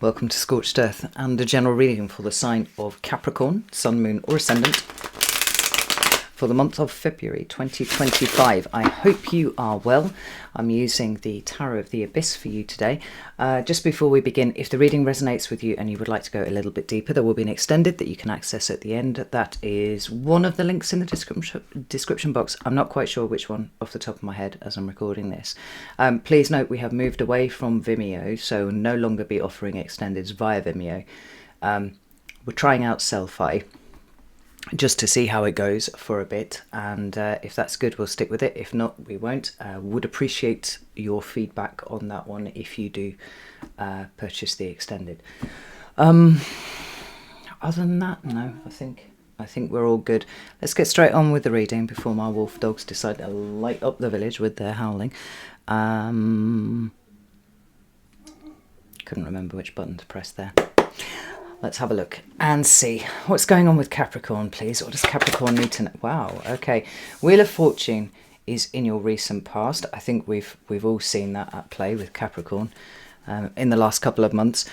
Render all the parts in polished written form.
Welcome to Scorched Earth and a general reading for the sign of Capricorn, Sun, Moon or Ascendant for the month of February 2025. I hope you are well. I'm using the Tarot of the Abyss for you today. Just before we begin, if the reading resonates with you and you would like to go a little bit deeper, there will be an extended that you can access at the end. That is one of the links in the description box. I'm not quite sure which one off the top of my head as I'm recording this. Please note we have moved away from Vimeo, so no longer be offering extendeds via Vimeo. We're trying out Selfie just to see how it goes for a bit, and if that's good we'll stick with it. If not, we won't. Would appreciate your feedback on that one if you do purchase the extended. Other than that, no, I think we're all good. Let's get straight on with the reading before my wolf dogs decide to light up the village with their howling. Couldn't remember which button to press there. Let's have a look and see what's going on with Capricorn, please. What does Capricorn need to know? Wow, okay. Wheel of Fortune is in your recent past. I think we've all seen that at play with Capricorn in the last couple of months.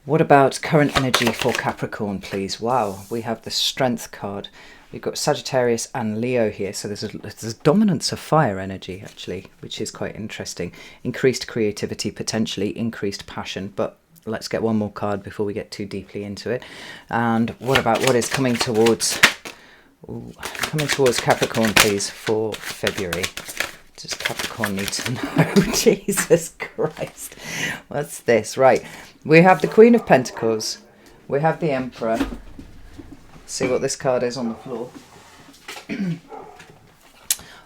What about current energy for Capricorn, please? Wow, we have the Strength card. We've got Sagittarius and Leo here, so there's a dominance of fire energy, actually, which is quite interesting. Increased creativity, potentially increased passion, but let's get one more card before we get too deeply into it. And what about what is coming towards Capricorn, please, for February? Does Capricorn need to know? Jesus Christ. What's this? Right. We have the Queen of Pentacles. We have the Emperor. Let's see what this card is on the floor.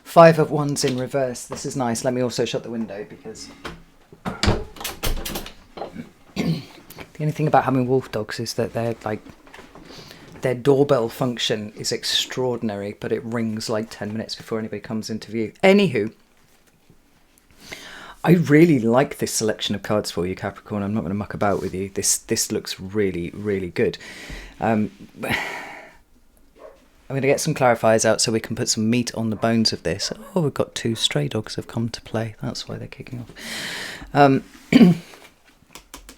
Five of Wands in reverse. This is nice. Let me also shut the window because the only thing about having wolf dogs is that their doorbell function is extraordinary, but it rings like 10 minutes before anybody comes into view. Anywho, I really like this selection of cards for you, Capricorn. I'm not going to muck about with you. This looks really, really good. I'm going to get some clarifiers out so we can put some meat on the bones of this. Oh, we've got two stray dogs have come to play. That's why they're kicking off.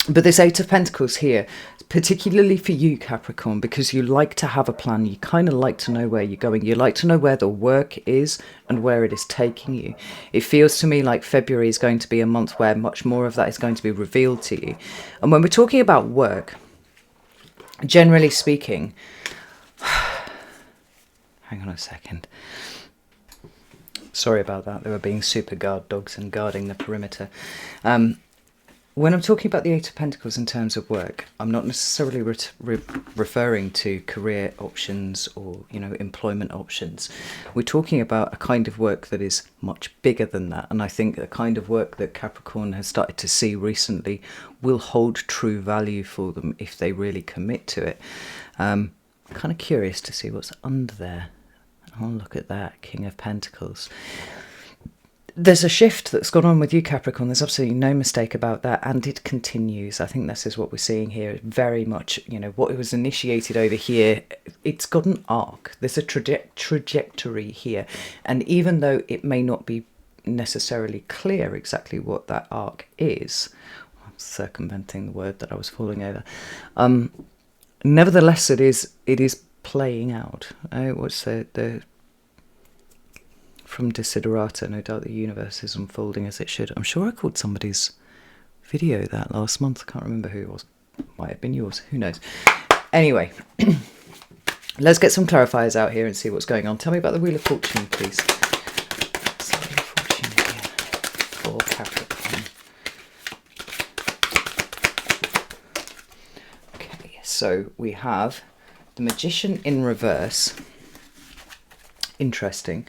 But this Eight of Pentacles here, particularly for you, Capricorn, because you like to have a plan. You kind of like to know where you're going. You like to know where the work is and where it is taking you. It feels to me like February is going to be a month where much more of that is going to be revealed to you. And when we're talking about work, generally speaking, hang on a second. Sorry about that. They were being super guard dogs and guarding the perimeter. When I'm talking about the Eight of Pentacles in terms of work, I'm not necessarily referring to career options or, employment options. We're talking about a kind of work that is much bigger than that. And I think the kind of work that Capricorn has started to see recently will hold true value for them if they really commit to it. Kind of curious to see what's under there. Oh, look at that, King of Pentacles. There's a shift that's gone on with you, Capricorn. There's absolutely no mistake about that, and it continues. I think this is what we're seeing here. Very much, what was initiated over here, it's got an arc. There's a trajectory here, and even though it may not be necessarily clear exactly what that arc is, I'm circumventing the word that I was falling over. Nevertheless, it is playing out. What's the from Desiderata, no doubt the universe is unfolding as it should. I'm sure I called somebody's video that last month. I can't remember who it was. Might have been yours. Who knows? Anyway, let's get some clarifiers out here and see what's going on. Tell me about the Wheel of Fortune, please. What's the Wheel of Fortune here for Capricorn? Okay, so we have the Magician in reverse. Interesting.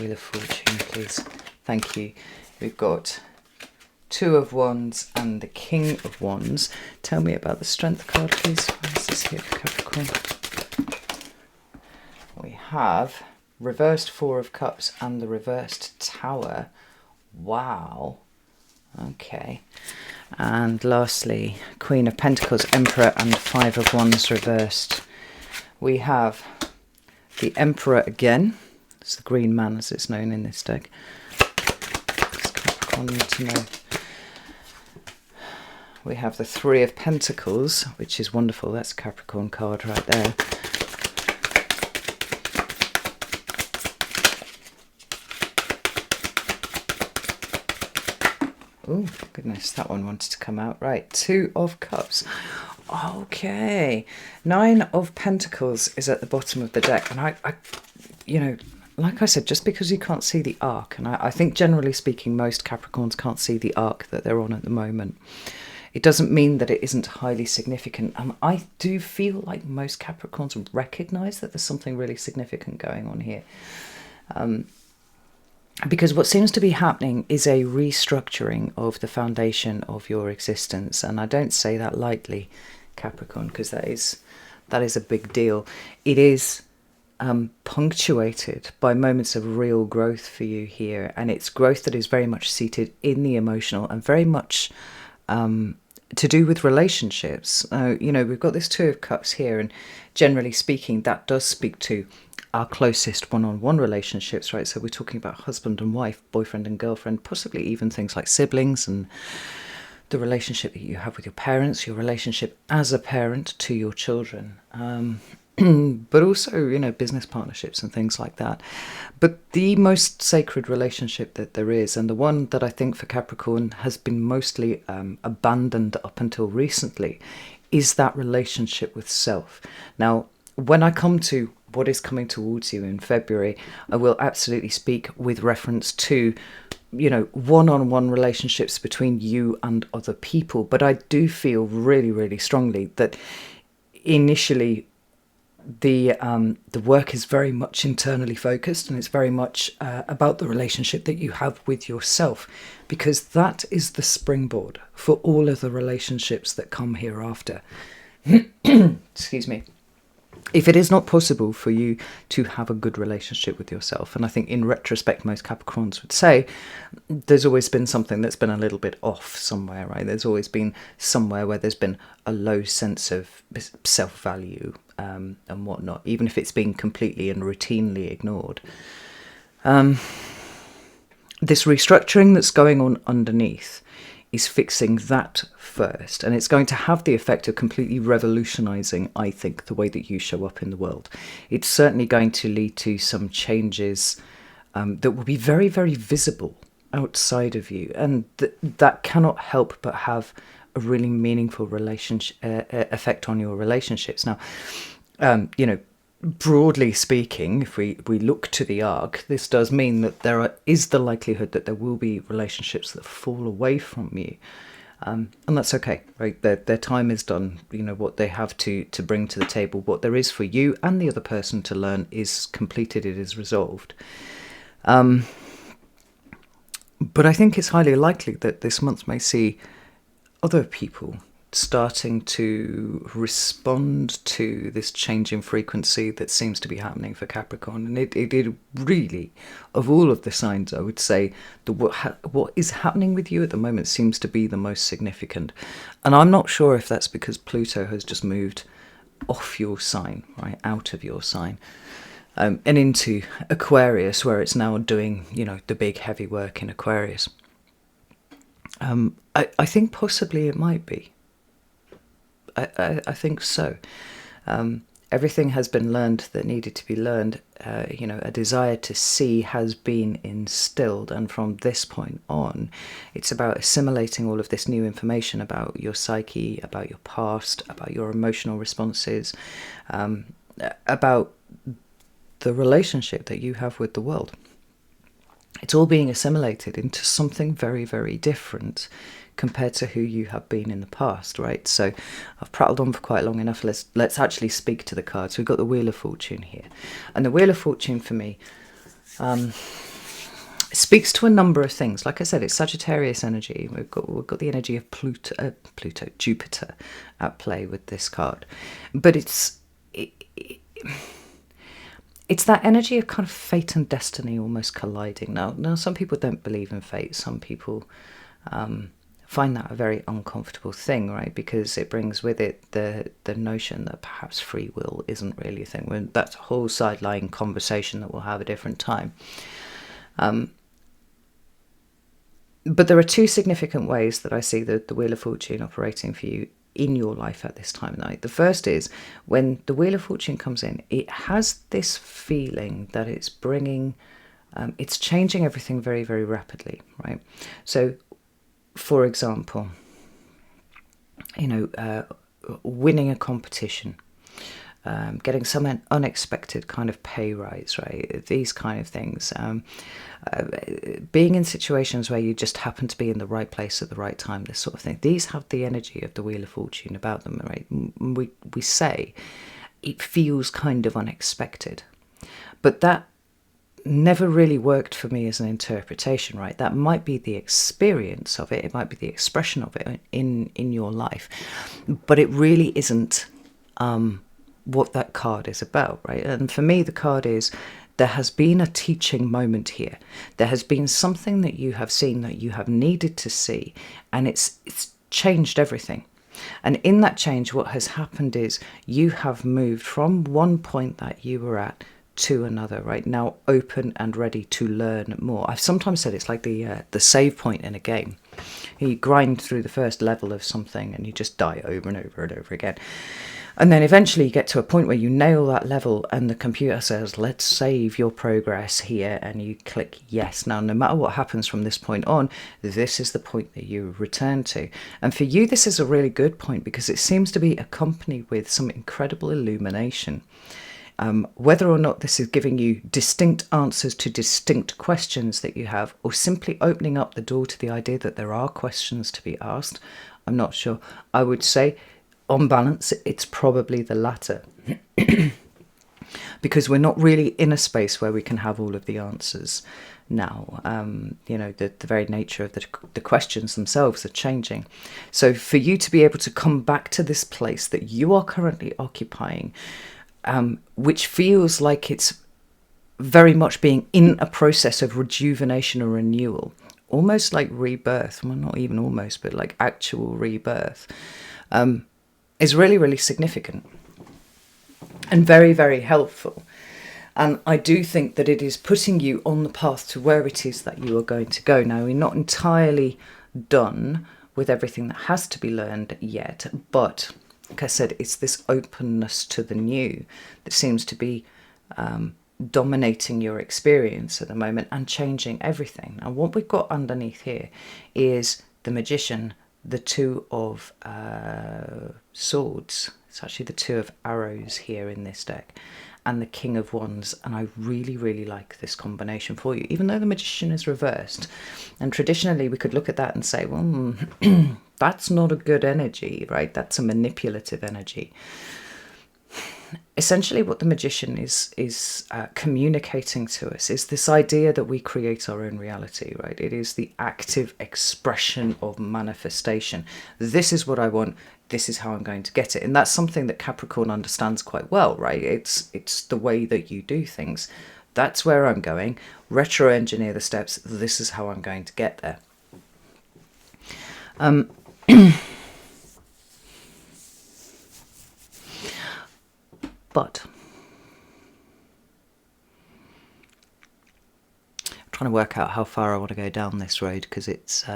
Wheel of Fortune, please. Thank you. We've got Two of Wands and the King of Wands. Tell me about the Strength card, please. What is this here for Capricorn? We have reversed Four of Cups and the reversed Tower. Wow. Okay. And lastly, Queen of Pentacles, Emperor and Five of Wands reversed. We have the Emperor again. It's the green man as it's known in this deck. Capricorn need to know. we have the Three of Pentacles, which is wonderful. That's a Capricorn card right there. Oh, goodness, that one wanted to come out. Right, Two of Cups. Okay. Nine of Pentacles is at the bottom of the deck. And I you know, like I said, just because you can't see the arc, and I think generally speaking, most Capricorns can't see the arc that they're on at the moment, it doesn't mean that it isn't highly significant. And I do feel like most Capricorns recognise that there's something really significant going on here. Because what seems to be happening is a restructuring of the foundation of your existence. And I don't say that lightly, Capricorn, because that is a big deal. It is punctuated by moments of real growth for you here. And it's growth that is very much seated in the emotional and very much to do with relationships. We've got this Two of Cups here, and generally speaking, that does speak to our closest one-on-one relationships, right? So we're talking about husband and wife, boyfriend and girlfriend, possibly even things like siblings, and the relationship that you have with your parents, your relationship as a parent to your children, but also, business partnerships and things like that. But the most sacred relationship that there is, and the one that I think for Capricorn has been mostly abandoned up until recently, is that relationship with self. Now, when I come to what is coming towards you in February, I will absolutely speak with reference to, one-on-one relationships between you and other people. But I do feel really, really strongly that initially the work is very much internally focused, and it's very much about the relationship that you have with yourself, because that is the springboard for all of the relationships that come hereafter. Excuse me. If it is not possible for you to have a good relationship with yourself, and I think in retrospect most Capricorns would say there's always been something that's been a little bit off somewhere, right? There's always been somewhere where there's been a low sense of self-value and whatnot, even if it's been completely and routinely ignored. This restructuring that's going on underneath is fixing that first, and it's going to have the effect of completely revolutionising, I think, the way that you show up in the world. It's certainly going to lead to some changes that will be very, very visible outside of you, and that cannot help but have a really meaningful relationship effect on your relationships. Now, broadly speaking, if we look to the arc, this does mean that is the likelihood that there will be relationships that fall away from you. And that's okay, right? Their time is done. What they have to bring to the table, what there is for you and the other person to learn is completed, it is resolved. But I think it's highly likely that this month may see other people starting to respond to this change in frequency that seems to be happening for Capricorn. And it really, of all of the signs, I would say that what is happening with you at the moment seems to be the most significant. And I'm not sure if that's because Pluto has just moved off your sign, right, out of your sign, and into Aquarius, where it's now doing, the big heavy work in Aquarius. I think possibly it might be. I think so. Everything has been learned that needed to be learned. A desire to see has been instilled, and from this point on, it's about assimilating all of this new information about your psyche, about your past, about your emotional responses, about the relationship that you have with the world. It's all being assimilated into something very, very different compared to who you have been in the past, right? So I've prattled on for quite long enough. Let's actually speak to the cards. We've got the Wheel of Fortune here. And the Wheel of Fortune for me speaks to a number of things. Like I said, it's Sagittarius energy. We've got the energy of Jupiter at play with this card. But it's that energy of kind of fate and destiny almost colliding. Now some people don't believe in fate. Some people find that a very uncomfortable thing, right? Because it brings with it the notion that perhaps free will isn't really a thing. That's a whole side-lying conversation that we'll have a different time. But there are two significant ways that I see the Wheel of Fortune operating for you in your life at this time of night. The first is when the Wheel of Fortune comes in, it has this feeling that it's bringing, it's changing everything very, very rapidly, right? So, for example, winning a competition, getting some unexpected kind of pay rise, right? These kind of things. Being in situations where you just happen to be in the right place at the right time, this sort of thing. These have the energy of the Wheel of Fortune about them, right? We say it feels kind of unexpected, but that never really worked for me as an interpretation, right? That might be the experience of it. It might be the expression of it in your life, but it really isn't what that card is about, right? And for me, the card is there has been a teaching moment here. There has been something that you have seen that you have needed to see, and it's changed everything. And in that change, what has happened is you have moved from one point that you were at to another, right? Now open and ready to learn more. I've sometimes said it's like the save point in a game. You grind through the first level of something and you just die over and over and over again. And then eventually you get to a point where you nail that level and the computer says, let's save your progress here, and you click yes. Now, no matter what happens from this point on, this is the point that you return to. And for you, this is a really good point because it seems to be accompanied with some incredible illumination. Whether or not this is giving you distinct answers to distinct questions that you have, or simply opening up the door to the idea that there are questions to be asked, I'm not sure. I would say, on balance, it's probably the latter. Because we're not really in a space where we can have all of the answers now. The very nature of the questions themselves are changing. So for you to be able to come back to this place that you are currently occupying, which feels like it's very much being in a process of rejuvenation or renewal, almost like rebirth, well, not even almost, but like actual rebirth, is really, really significant and very, very helpful. And I do think that it is putting you on the path to where it is that you are going to go. Now, we're not entirely done with everything that has to be learned yet, but like I said, it's this openness to the new that seems to be dominating your experience at the moment and changing everything. And what we've got underneath here is the Magician, the Two of Swords. It's actually the Two of Arrows here in this deck, and the King of Wands. And I really, really like this combination for you, even though the Magician is reversed. And traditionally we could look at that and say, well, that's not a good energy, right? That's a manipulative energy. Essentially what the Magician is communicating to us is this idea that we create our own reality, right? It is the active expression of manifestation. This is what I want. This is how I'm going to get it. And that's something that Capricorn understands quite well, right? It's the way that you do things. That's where I'm going. Retro engineer the steps. This is how I'm going to get there. But I'm trying to work out how far I want to go down this road, because it's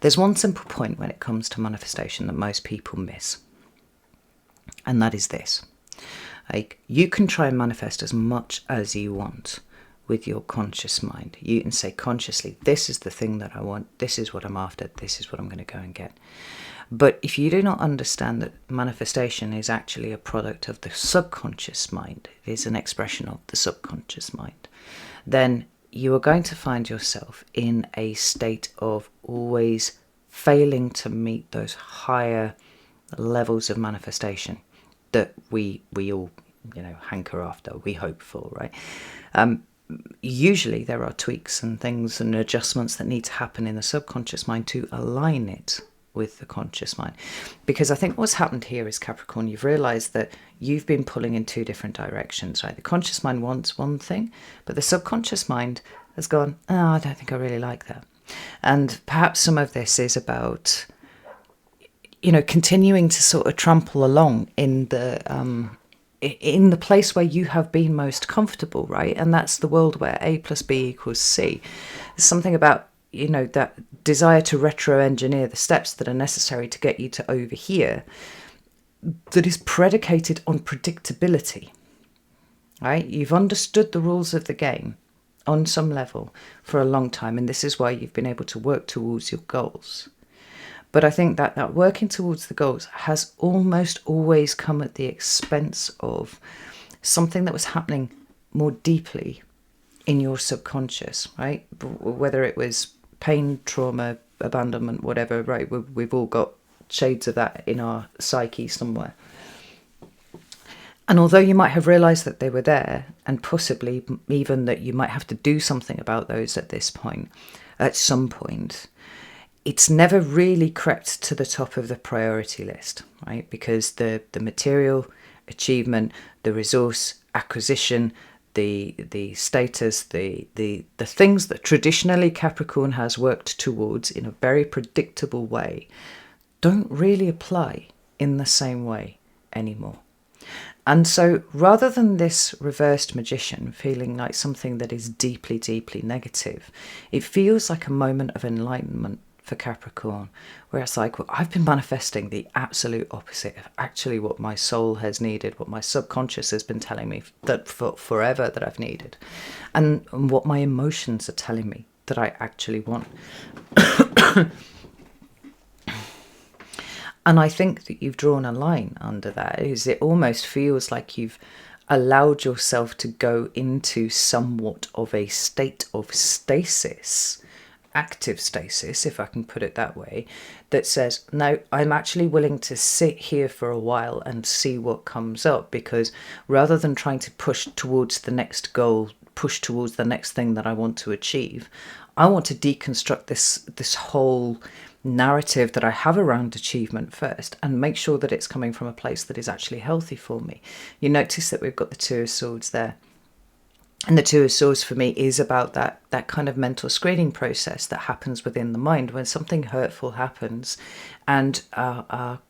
there's one simple point when it comes to manifestation that most people miss, and that is this. Like, you can try and manifest as much as you want with your conscious mind. You can say consciously, this is the thing that I want, this is what I'm after, this is what I'm going to go and get. But if you do not understand that manifestation is actually a product of the subconscious mind, it is an expression of the subconscious mind, then you are going to find yourself in a state of always failing to meet those higher levels of manifestation that we all, hanker after, we hope for, right? Usually there are tweaks and things and adjustments that need to happen in the subconscious mind to align it with the conscious mind. Because I think what's happened here is, Capricorn, you've realized that you've been pulling in two different directions, right? The conscious mind wants one thing, but the subconscious mind has gone, I don't think I really like that. And perhaps some of this is about, continuing to sort of trample along in the place where you have been most comfortable, right? And that's the world where A plus B equals C. There's something about that desire to retro-engineer the steps that are necessary to get you to over here, that is predicated on predictability, right? You've understood the rules of the game on some level for a long time, and this is why you've been able to work towards your goals. But I think that working towards the goals has almost always come at the expense of something that was happening more deeply in your subconscious, right? Whether it was pain, trauma, abandonment, whatever, right? We've all got shades of that in our psyche somewhere. And although you might have realised that they were there, and possibly even that you might have to do something about those at some point, it's never really crept to the top of the priority list, right? Because the material achievement, the resource acquisition, the status, the things that traditionally Capricorn has worked towards in a very predictable way don't really apply in the same way anymore. And so rather than this reversed magician feeling like something that is deeply, deeply negative, it feels like a moment of enlightenment for Capricorn, where it's like, well, I've been manifesting the absolute opposite of actually what my soul has needed, what my subconscious has been telling me that for forever that I've needed, and what my emotions are telling me that I actually want. And I think that you've drawn a line under that. It almost feels like you've allowed yourself to go into somewhat of a state of stasis, active stasis, if I can put it that way, that says, no, I'm actually willing to sit here for a while and see what comes up, because rather than trying to push towards the next goal, push towards the next thing that I want to achieve, I want to deconstruct this whole narrative that I have around achievement first, and make sure that it's coming from a place that is actually healthy for me. You notice that we've got the Two of Swords there. And the Two of Swords for me is about that kind of mental screening process that happens within the mind when something hurtful happens, and our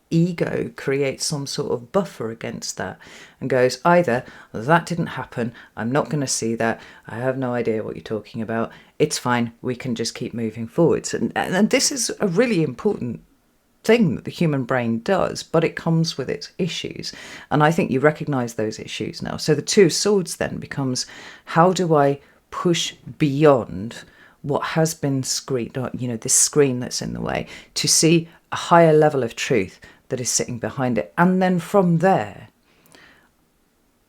ego creates some sort of buffer against that and goes, either that didn't happen, I'm not going to see that, I have no idea what you're talking about, it's fine, we can just keep moving forwards. And this is a really important thing that the human brain does, but it comes with its issues. And I think you recognize those issues now. So the Two of Swords then becomes, how do I push beyond what has been screened, or, this screen that's in the way, to see a higher level of truth that is sitting behind it. And then from there,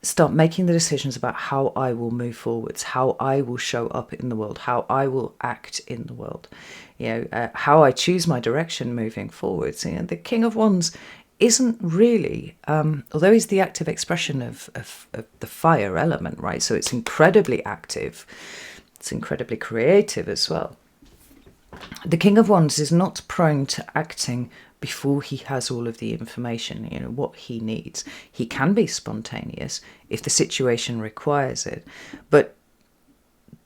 start making the decisions about how I will move forwards, how I will show up in the world, how I will act in the world, how I choose my direction moving forwards. The King of Wands isn't really, although he's the active expression of the fire element, right? So it's incredibly active. It's incredibly creative as well. The King of Wands is not prone to acting before he has all of the information, what he needs. He can be spontaneous if the situation requires it. But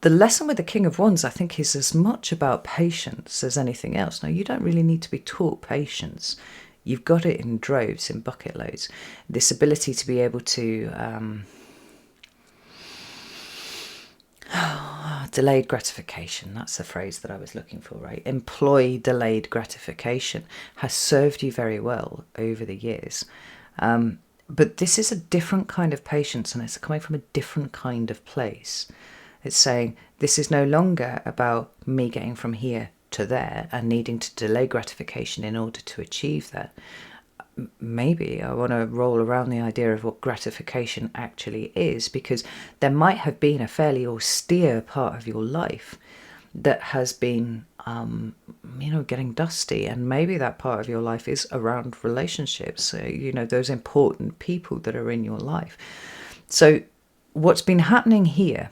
the lesson with the King of Wands, I think, is as much about patience as anything else. Now, you don't really need to be taught patience. You've got it in droves, in bucket loads. This ability to be able to delayed gratification, that's the phrase that I was looking for, right? Employ delayed gratification has served you very well over the years. But this is a different kind of patience, and it's coming from a different kind of place. It's saying, this is no longer about me getting from here to there and needing to delay gratification in order to achieve that. Maybe I want to roll around the idea of what gratification actually is, because there might have been a fairly austere part of your life that has been, getting dusty, and maybe that part of your life is around relationships, those important people that are in your life. So what's been happening here,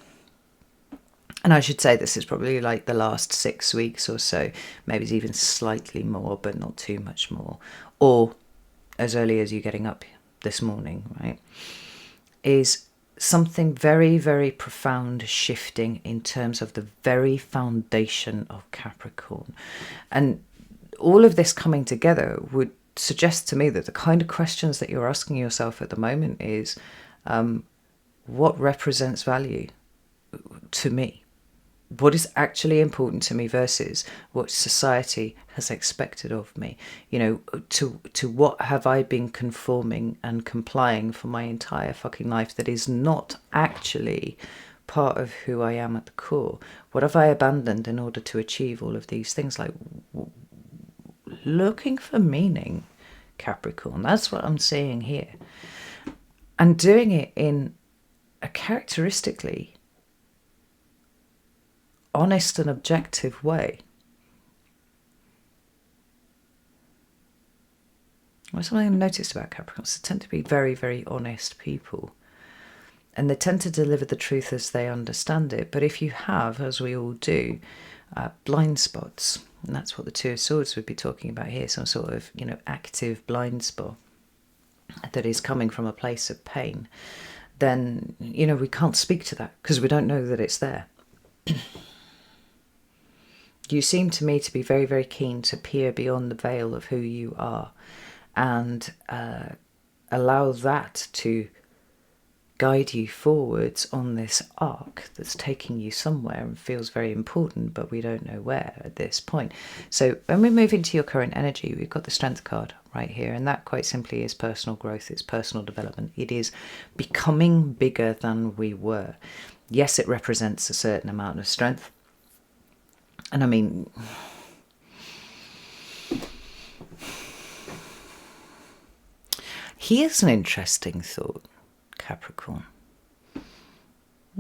and I should say this is probably like the last 6 weeks or so, maybe it's even slightly more, but not too much more, or as early as you getting up this morning, right, is something very, very profound shifting in terms of the very foundation of Capricorn. And all of this coming together would suggest to me that the kind of questions that you're asking yourself at the moment is, what represents value to me? what is actually important to me versus what society has expected of me. You know, to what have I been conforming and complying for my entire fucking life that is not actually part of who I am at the core? What have I abandoned in order to achieve all of these things? Like looking for meaning, Capricorn. That's what I'm seeing here. And doing it in a characteristically honest and objective way. Well, something I've noticed about Capricorns, they tend to be very, very honest people. And they tend to deliver the truth as they understand it. But if you have, as we all do, blind spots, and that's what the Two of Swords would be talking about here, some sort of, you know, active blind spot that is coming from a place of pain, then, you know, we can't speak to that because we don't know that it's there. You seem to me to be very, very keen to peer beyond the veil of who you are and allow that to guide you forwards on this arc that's taking you somewhere and feels very important, but we don't know where at this point. So when we move into your current energy, we've got the Strength card right here, and that quite simply is personal growth, it's personal development, it is becoming bigger than we were. Yes, it represents a certain amount of strength. And I mean, here's an interesting thought, Capricorn.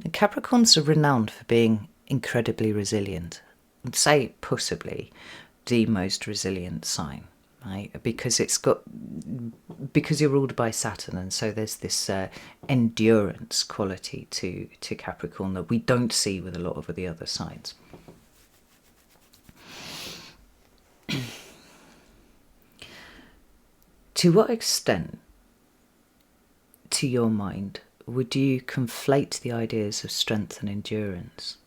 Capricorns are renowned for being incredibly resilient. I'd say possibly the most resilient sign, right? Because you're ruled by Saturn, and so there's this endurance quality to Capricorn that we don't see with a lot of the other signs. To what extent, to your mind, would you conflate the ideas of strength and endurance?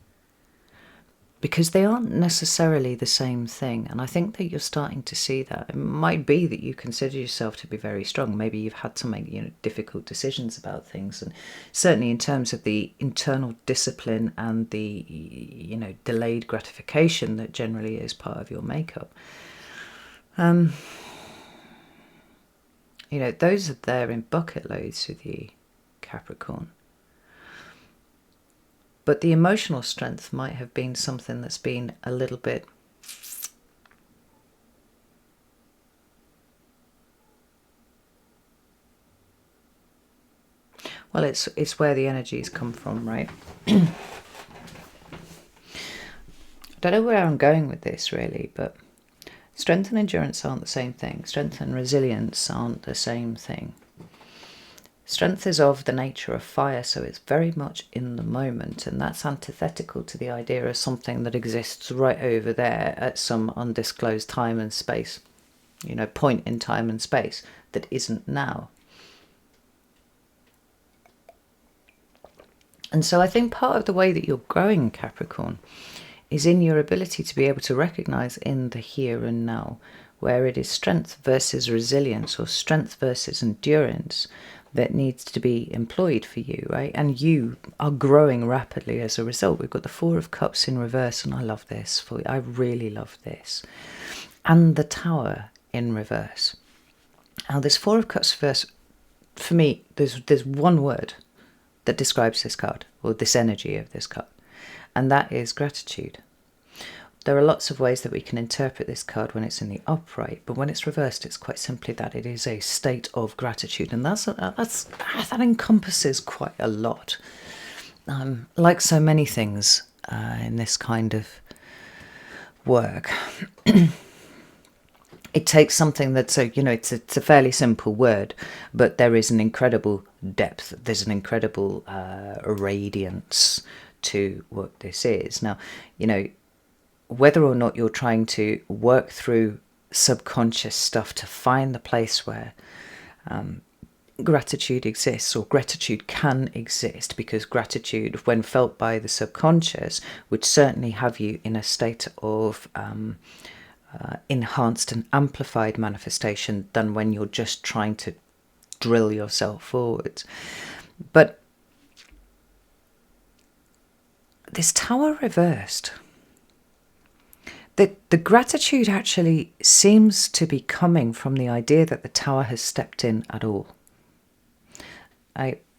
Because they aren't necessarily the same thing, and I think that you're starting to see that. It might be that you consider yourself to be very strong. Maybe you've had to make, you know, difficult decisions about things, and certainly in terms of the internal discipline and the, you know, delayed gratification that generally is part of your makeup. You know, those are there in bucket loads with you, Capricorn. But the emotional strength might have been something that's been a little bit well, it's where the energies come from, right? I don't know where I'm going with this really, but strength and endurance aren't the same thing. Strength and resilience aren't the same thing. Strength is of the nature of fire, so it's very much in the moment, and that's antithetical to the idea of something that exists right over there at some undisclosed time and space, you know, point in time and space that isn't now. And so I think part of the way that you're growing, Capricorn, is in your ability to be able to recognize in the here and now where it is strength versus resilience or strength versus endurance that needs to be employed for you, right? And you are growing rapidly as a result. We've got the Four of Cups in reverse, and I love this for you. I really love this. And the Tower in reverse. Now, this Four of Cups reverse, for me, there's one word that describes this card, or this energy of this card, and that is gratitude. There are lots of ways that we can interpret this card when it's in the upright, but when it's reversed, it's quite simply that it is a state of gratitude, and that encompasses quite a lot. Like so many things in this kind of work, it takes something that's it's a fairly simple word, but there is an incredible depth. There's an incredible radiance to what this is. Now, whether or not you're trying to work through subconscious stuff to find the place where gratitude exists, or gratitude can exist, because gratitude, when felt by the subconscious, would certainly have you in a state of enhanced and amplified manifestation than when you're just trying to drill yourself forwards. But this Tower reversed. The gratitude actually seems to be coming from the idea that the Tower has stepped in at all.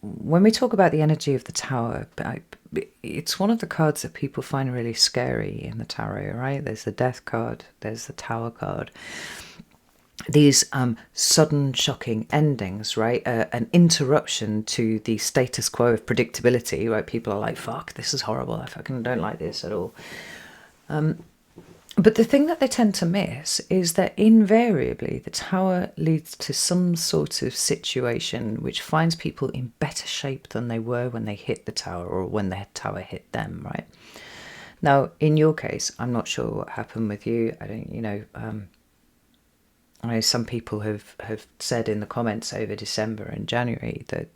When we talk about the energy of the Tower, it's one of the cards that people find really scary in the tarot, right? There's the Death card, there's the Tower card. These sudden, shocking endings, right? An interruption to the status quo of predictability, right? People are like, fuck, this is horrible. I fucking don't like this at all. But the thing that they tend to miss is that invariably the Tower leads to some sort of situation which finds people in better shape than they were when they hit the Tower, or when the Tower hit them, right? Now, in your case, I'm not sure what happened with you. I don't, I know some people have said in the comments over December and January that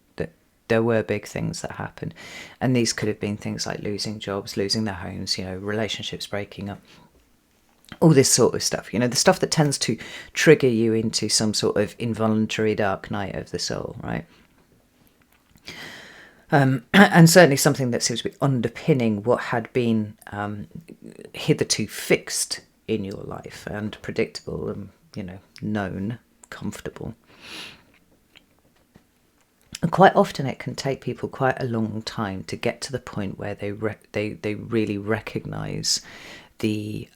there were big things that happened. And these could have been things like losing jobs, losing their homes, relationships breaking up. All this sort of stuff, the stuff that tends to trigger you into some sort of involuntary dark night of the soul, right? And certainly something that seems to be underpinning what had been hitherto fixed in your life and predictable and, known, comfortable. And quite often it can take people quite a long time to get to the point where they really recognise the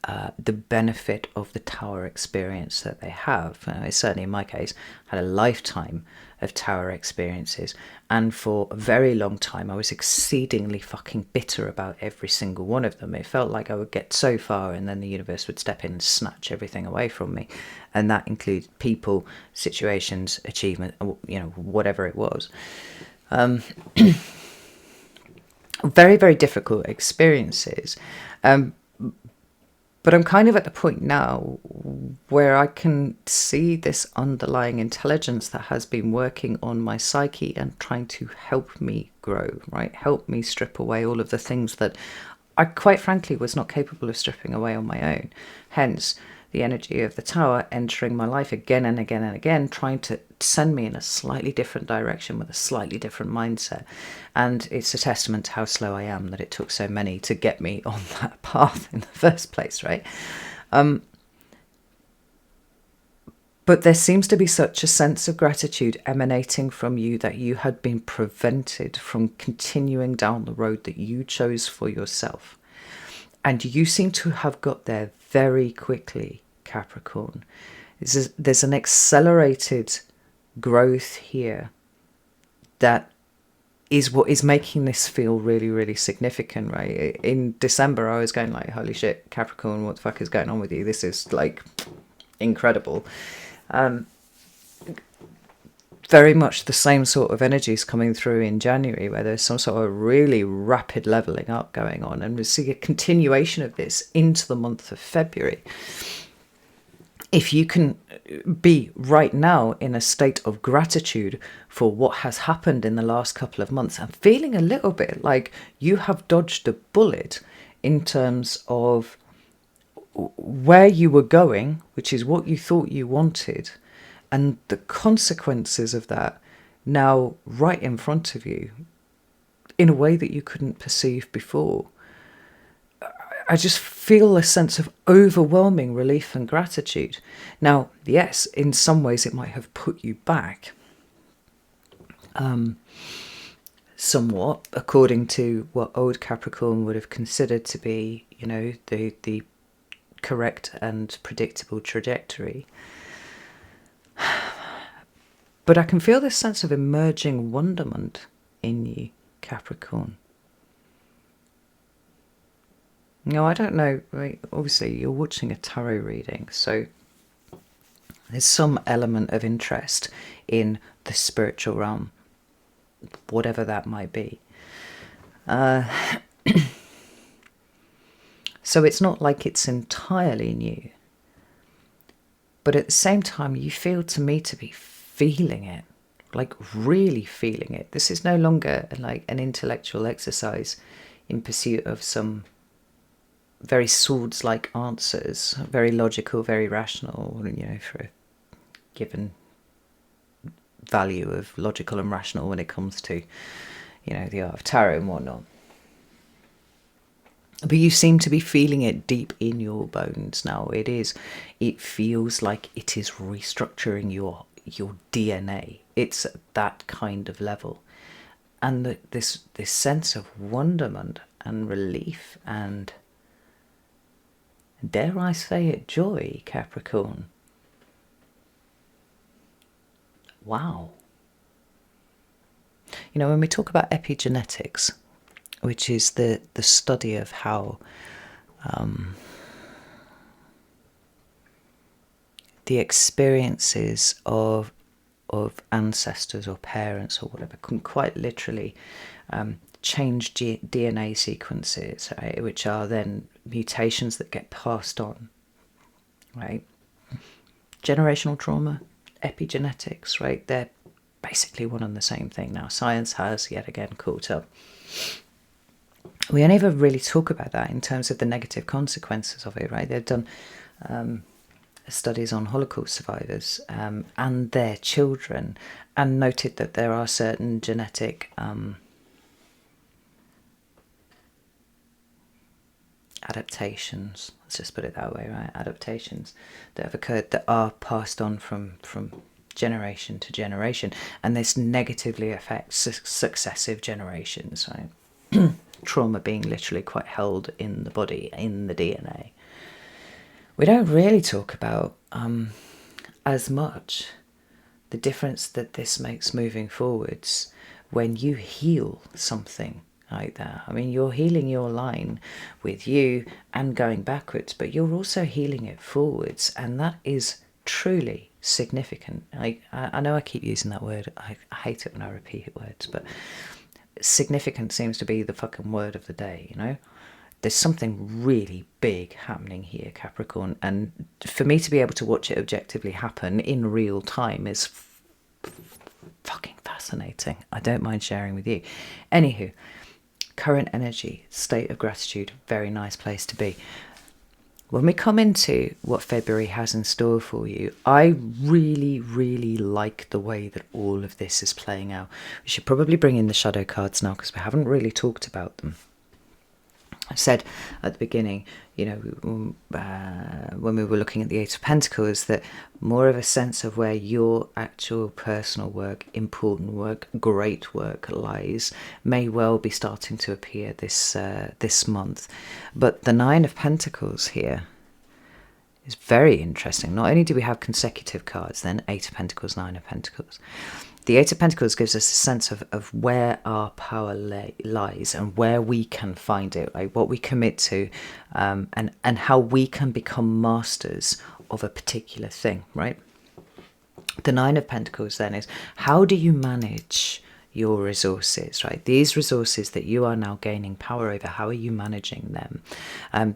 benefit of the Tower experience that they have. Certainly in my case, I had a lifetime of Tower experiences, and for a very long time I was exceedingly fucking bitter about every single one of them. It felt like I would get so far and then the universe would step in and snatch everything away from me, and that includes people, situations, achievement, whatever it was. Very, very difficult experiences. But I'm kind of at the point now where I can see this underlying intelligence that has been working on my psyche and trying to help me grow, right? Help me strip away all of the things that I quite frankly was not capable of stripping away on my own. Hence, the energy of the Tower entering my life again and again and again, trying to send me in a slightly different direction with a slightly different mindset. And it's a testament to how slow I am that it took so many to get me on that path in the first place, right? But there seems to be such a sense of gratitude emanating from you that you had been prevented from continuing down the road that you chose for yourself. And you seem to have got there very quickly, Capricorn. There's an accelerated growth here that is what is making this feel really, really significant, right? In December, I was going like, holy shit, Capricorn, what the fuck is going on with you? This is like incredible. Very much the same sort of energies coming through in January, where there's some sort of really rapid leveling up going on, and we see a continuation of this into the month of February. If you can be right now in a state of gratitude for what has happened in the last couple of months and feeling a little bit like you have dodged a bullet in terms of where you were going, which is what you thought you wanted, and the consequences of that now right in front of you in a way that you couldn't perceive before. I just feel a sense of overwhelming relief and gratitude. Now, yes, in some ways it might have put you back somewhat, according to what old Capricorn would have considered to be, the correct and predictable trajectory. But I can feel this sense of emerging wonderment in you, Capricorn. Now, I don't know, right? Obviously you're watching a tarot reading, so there's some element of interest in the spiritual realm, whatever that might be. So it's not like it's entirely new. But at the same time, you feel to me to be feeling it, like really feeling it. This is no longer like an intellectual exercise in pursuit of some very swords-like answers, very logical, very rational, for a given value of logical and rational when it comes to, the art of tarot and whatnot. But you seem to be feeling it deep in your bones now. It feels like it is restructuring your DNA. It's at that kind of level. And this sense of wonderment and relief and, dare I say it, joy, Capricorn. Wow. You know, when we talk about epigenetics, which is the study of how the experiences of ancestors or parents or whatever can quite literally change DNA sequences, right, which are then mutations that get passed on, right? Generational trauma, epigenetics, right? They're basically one and the same thing now. Science has yet again caught up. We only ever really talk about that in terms of the negative consequences of it, right? They've done studies on Holocaust survivors and their children, and noted that there are certain genetic adaptations, let's just put it that way, right? Adaptations that have occurred that are passed on from generation to generation, and this negatively affects successive generations, right? Trauma being literally quite held in the body, in the DNA. We don't really talk about as much the difference that this makes moving forwards when you heal something like that. I mean, you're healing your line with you and going backwards, but you're also healing it forwards, and that is truly significant. I know I keep using that word. I hate it when I repeat words, but significant seems to be the fucking word of the day, you know? There's something really big happening here, Capricorn, and for me to be able to watch it objectively happen in real time is fucking fascinating. I don't mind sharing with you. Anywho, current energy, state of gratitude, very nice place to be. When we come into what February has in store for you, I really, really like the way that all of this is playing out. We should probably bring in the shadow cards now because we haven't really talked about them. I said at the beginning, you know, when we were looking at the Eight of Pentacles, that more of a sense of where your actual personal work, important work, great work lies may well be starting to appear this month. But the Nine of Pentacles here is very interesting. Not only do we have consecutive cards, then Eight of Pentacles, Nine of Pentacles. The Eight of Pentacles gives us a sense of where our power lies and where we can find it, like what we commit to, and how we can become masters of a particular thing, right? The Nine of Pentacles then is, how do you manage your resources, right? These resources that you are now gaining power over, how are you managing them?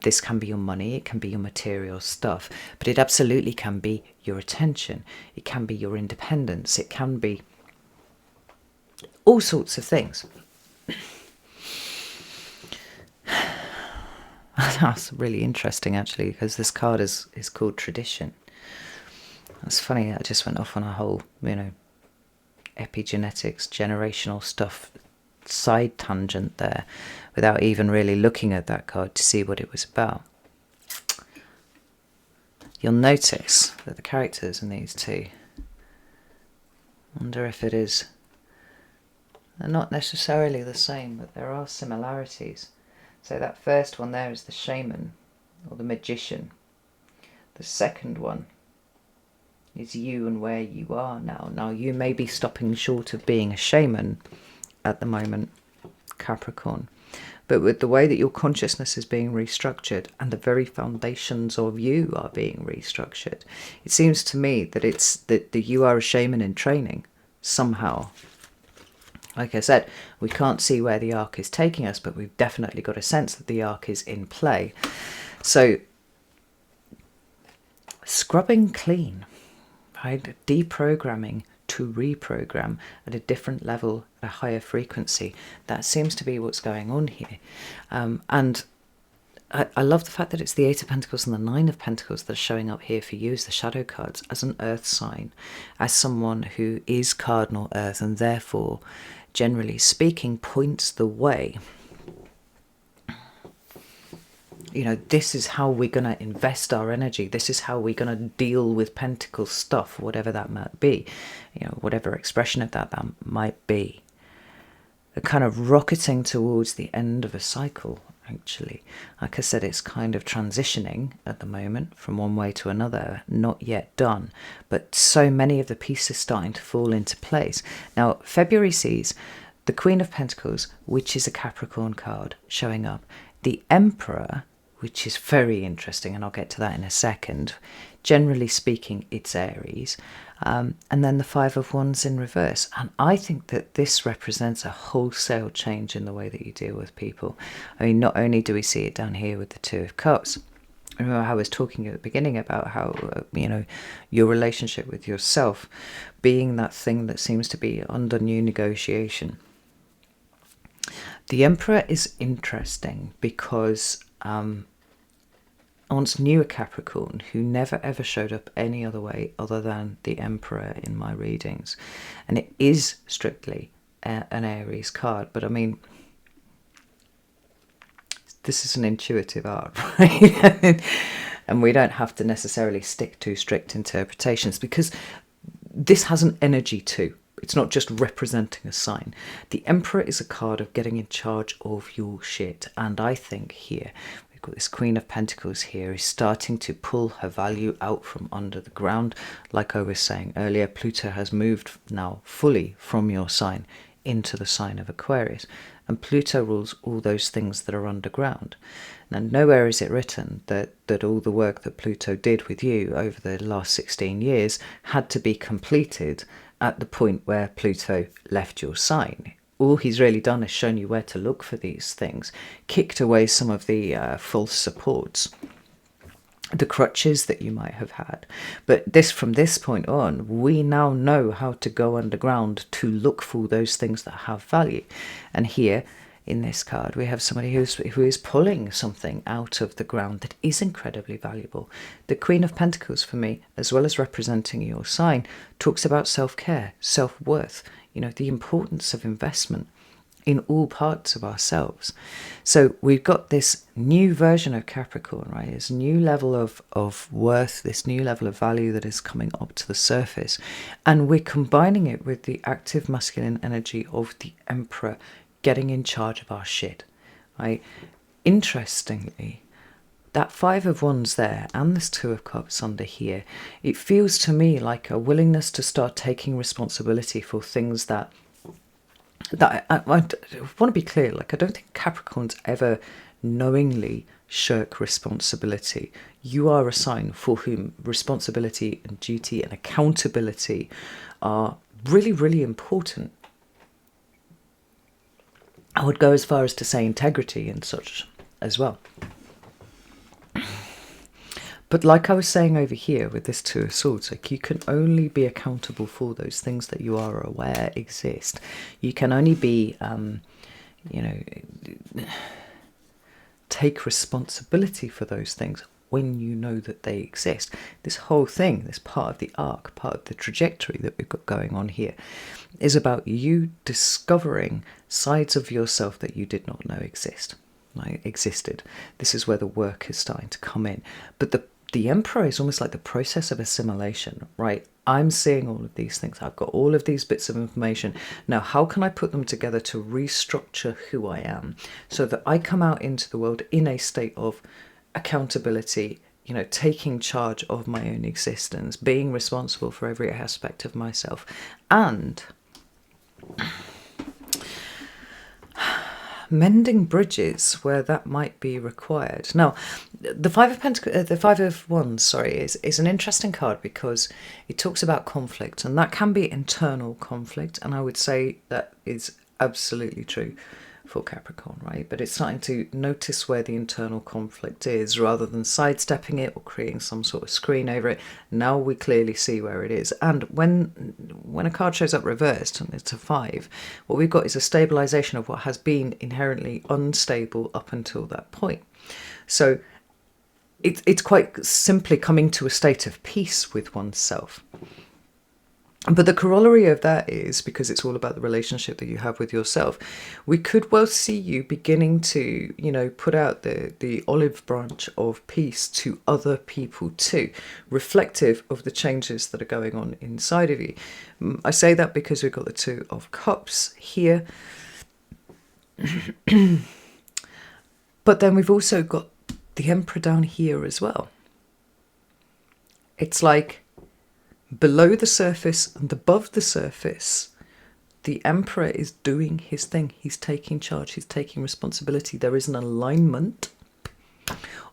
This can be your money, it can be your material stuff, but it absolutely can be your attention, it can be your independence, it can be all sorts of things. That's really interesting, actually, because this card is called Tradition. That's funny, I just went off on a whole, you know, epigenetics, generational stuff side tangent there without even really looking at that card to see what it was about. You'll notice that the characters in these two, wonder if it is, they're not necessarily the same, but there are similarities. So that first one there is the shaman or the magician. The second one is you and where you are now. Now, you may be stopping short of being a shaman at the moment, Capricorn, but with the way that your consciousness is being restructured and the very foundations of you are being restructured, it seems to me that it's that you are a shaman in training somehow. Like I said, we can't see where the arc is taking us, but we've definitely got a sense that the arc is in play. So, scrubbing clean, right? Deprogramming to reprogram at a different level, at a higher frequency. That seems to be what's going on here. And I love the fact that it's the Eight of Pentacles and the Nine of Pentacles that are showing up here for you as the shadow cards, as an earth sign, as someone who is cardinal earth and therefore, generally speaking, points the way. this is how we're going to invest our energy. This is how we're going to deal with pentacle stuff, whatever that might be, whatever expression of that might be. A kind of rocketing towards the end of a cycle, actually. Like I said, it's kind of transitioning at the moment from one way to another, not yet done, but so many of the pieces starting to fall into place. Now, February sees the Queen of Pentacles, which is a Capricorn card, showing up. The Emperor, which is very interesting, and I'll get to that in a second. Generally speaking, it's Aries. And then the Five of Wands in reverse. And I think that this represents a wholesale change in the way that you deal with people. I mean, not only do we see it down here with the Two of Cups. Remember how I was talking at the beginning about how, your relationship with yourself being that thing that seems to be under new negotiation. The Emperor is interesting because I once knew a Capricorn who never ever showed up any other way other than the Emperor in my readings. And it is strictly an Aries card, but I mean, this is an intuitive art, right? And we don't have to necessarily stick to strict interpretations because this has an energy too. It's not just representing a sign. The Emperor is a card of getting in charge of your shit. And I think here, we've got this Queen of Pentacles here is starting to pull her value out from under the ground. Like I was saying earlier, Pluto has moved now fully from your sign into the sign of Aquarius. And Pluto rules all those things that are underground. Now, nowhere is it written that all the work that Pluto did with you over the last 16 years had to be completed at the point where Pluto left your sign. All he's really done is shown you where to look for these things, kicked away some of the false supports, the crutches that you might have had. But from this point on, we now know how to go underground to look for those things that have value. And here, in this card, we have somebody who is pulling something out of the ground that is incredibly valuable. The Queen of Pentacles, for me, as well as representing your sign, talks about self-care, self-worth, the importance of investment in all parts of ourselves. So we've got this new version of Capricorn, right? This new level of worth, this new level of value that is coming up to the surface. And we're combining it with the active masculine energy of the Emperor getting in charge of our shit, right? Interestingly, that Five of Wands there and this Two of Cups under here, it feels to me like a willingness to start taking responsibility for things that I want to be clear, like I don't think Capricorns ever knowingly shirk responsibility. You are a sign for whom responsibility and duty and accountability are really, really important. I would go as far as to say integrity and such as well. But like I was saying over here with this Two of Swords, like you can only be accountable for those things that you are aware exist. You can only be, take responsibility for those things when you know that they exist. This whole thing, this part of the arc, part of the trajectory that we've got going on here, is about you discovering sides of yourself that you did not know existed. This is where the work is starting to come in. But the Emperor is almost like the process of assimilation, right? I'm seeing all of these things. I've got all of these bits of information. Now, how can I put them together to restructure who I am so that I come out into the world in a state of accountability, taking charge of my own existence, being responsible for every aspect of myself, and mending bridges where that might be required. Now, the Five of Wands, is an interesting card because it talks about conflict, and that can be internal conflict, and I would say that is absolutely true for Capricorn, right? But it's starting to notice where the internal conflict is rather than sidestepping it or creating some sort of screen over it. Now we clearly see where it is. And when a card shows up reversed and it's a 5, what we've got is a stabilization of what has been inherently unstable up until that point. So it's quite simply coming to a state of peace with oneself. But the corollary of that is, because it's all about the relationship that you have with yourself, we could well see you beginning to, put out the olive branch of peace to other people too, reflective of the changes that are going on inside of you. I say that because we've got the Two of Cups here. But then we've also got the Emperor down here as well. It's like below the surface and above the surface, the Emperor is doing his thing. He's taking charge. He's taking responsibility. There is an alignment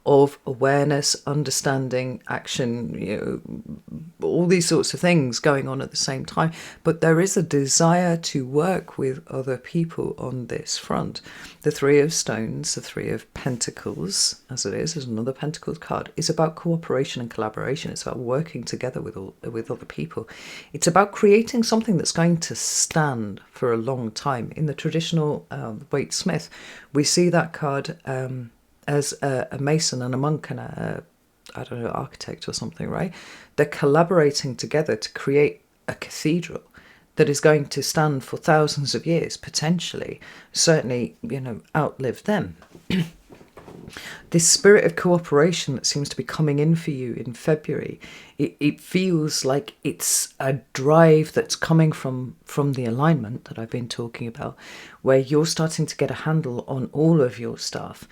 of awareness, understanding, action, all these sorts of things going on at the same time. But there is a desire to work with other people on this front. The Three of Stones, the Three of Pentacles, as it is another Pentacles card, is about cooperation and collaboration. It's about working together with other people. It's about creating something that's going to stand for a long time. In the traditional Waite Smith, we see that card as a mason and a monk and architect or something, right? They're collaborating together to create a cathedral that is going to stand for thousands of years, potentially, certainly, outlive them. This spirit of cooperation that seems to be coming in for you in February, it feels like it's a drive that's coming from the alignment that I've been talking about, where you're starting to get a handle on all of your stuff.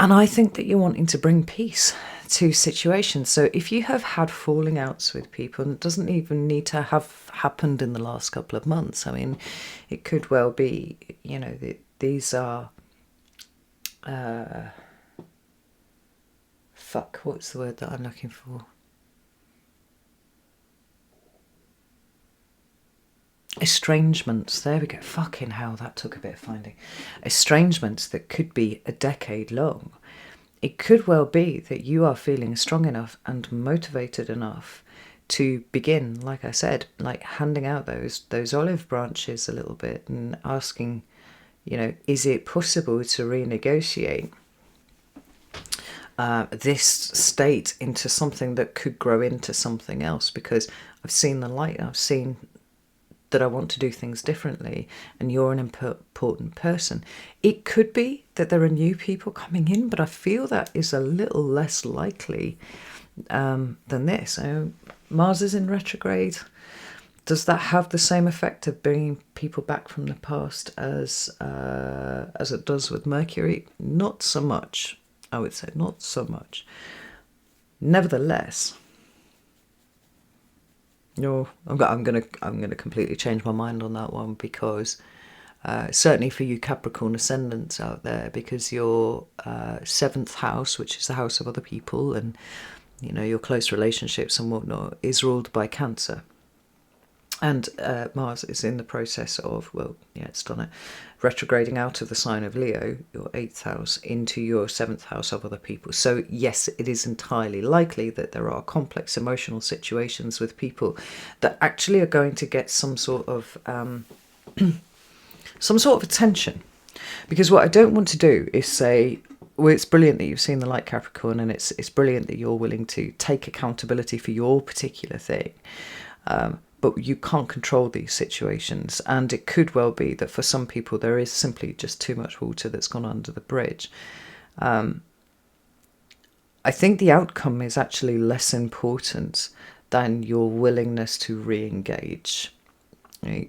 And I think that you're wanting to bring peace to situations. So if you have had falling outs with people, and it doesn't even need to have happened in the last couple of months. I mean, it could well be, these are, what's the word that I'm looking for? Estrangements, there we go. Fucking hell, that took a bit of finding. Estrangements that could be a decade long. It could well be that you are feeling strong enough and motivated enough to begin, like I said, like handing out those olive branches a little bit and asking, is it possible to renegotiate this state into something that could grow into something else? Because I've seen the light, I've seen that I want to do things differently, and you're an important person. It could be that there are new people coming in, but I feel that is a little less likely than this. Mars is in retrograde. Does that have the same effect of bringing people back from the past as it does with Mercury? Not so much, I would say, not so much. Nevertheless, I'm gonna completely change my mind on that one, because certainly for you Capricorn ascendants out there, because your 7th house, which is the house of other people and your close relationships and whatnot, is ruled by Cancer. And Mars is in the process of, it's done it, retrograding out of the sign of Leo, your 8th house, into your 7th house of other people. So yes, it is entirely likely that there are complex emotional situations with people that actually are going to get some sort of attention. Because what I don't want to do is say, well, it's brilliant that you've seen the light, Capricorn, and it's brilliant that you're willing to take accountability for your particular thing. But you can't control these situations, and it could well be that for some people there is simply just too much water that's gone under the bridge. I think the outcome is actually less important than your willingness to re-engage,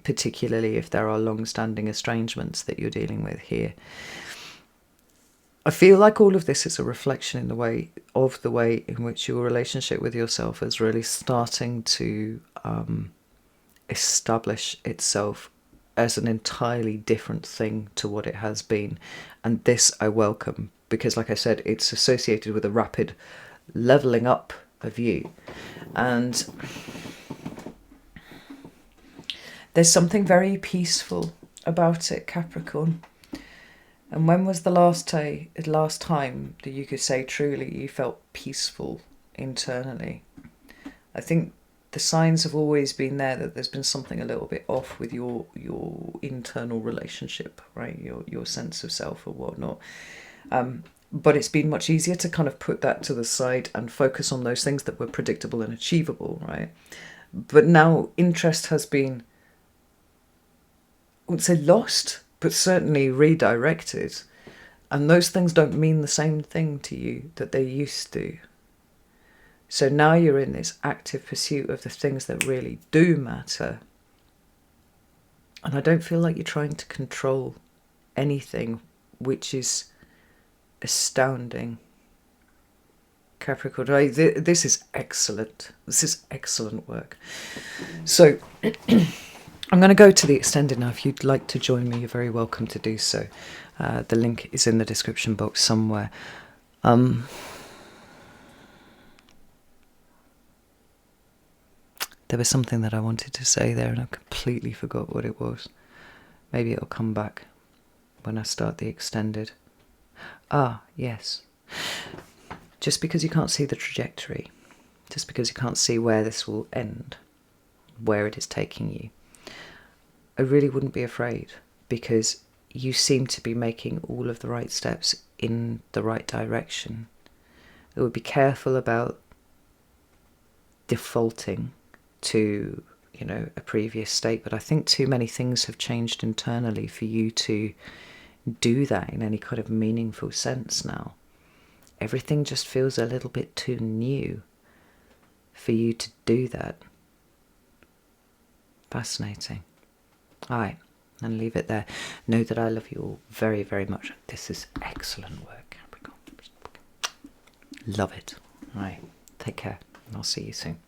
particularly if there are long-standing estrangements that you're dealing with here. I feel like all of this is a reflection in the way in which your relationship with yourself is really starting to establish itself as an entirely different thing to what it has been. And this I welcome, because like I said, it's associated with a rapid levelling up of you. And there's something very peaceful about it, Capricorn. And when was the last time that you could say truly you felt peaceful internally? I think the signs have always been there that there's been something a little bit off with your internal relationship, right? Your sense of self or whatnot. But it's been much easier to kind of put that to the side and focus on those things that were predictable and achievable, right? But now interest has been, I wouldn't say lost, but certainly redirected. And those things don't mean the same thing to you that they used to. So now you're in this active pursuit of the things that really do matter. And I don't feel like you're trying to control anything, which is astounding. Capricorn, this is excellent. This is excellent work. So I'm going to go to the extended now. If you'd like to join me, you're very welcome to do so. The link is in the description box somewhere. There was something that I wanted to say there and I completely forgot what it was. Maybe it'll come back when I start the extended. Ah, yes. Just because you can't see the trajectory, just because you can't see where this will end, where it is taking you, I really wouldn't be afraid, because you seem to be making all of the right steps in the right direction. I would be careful about defaulting to, you know, a previous state, but I think too many things have changed internally for you to do that in any kind of meaningful sense now. Everything just feels a little bit too new for you to do that. Fascinating. Alright, and leave it there. Know that I love you all very, very much. This is excellent work, Capricorn. Love it. Alright, take care, and I'll see you soon.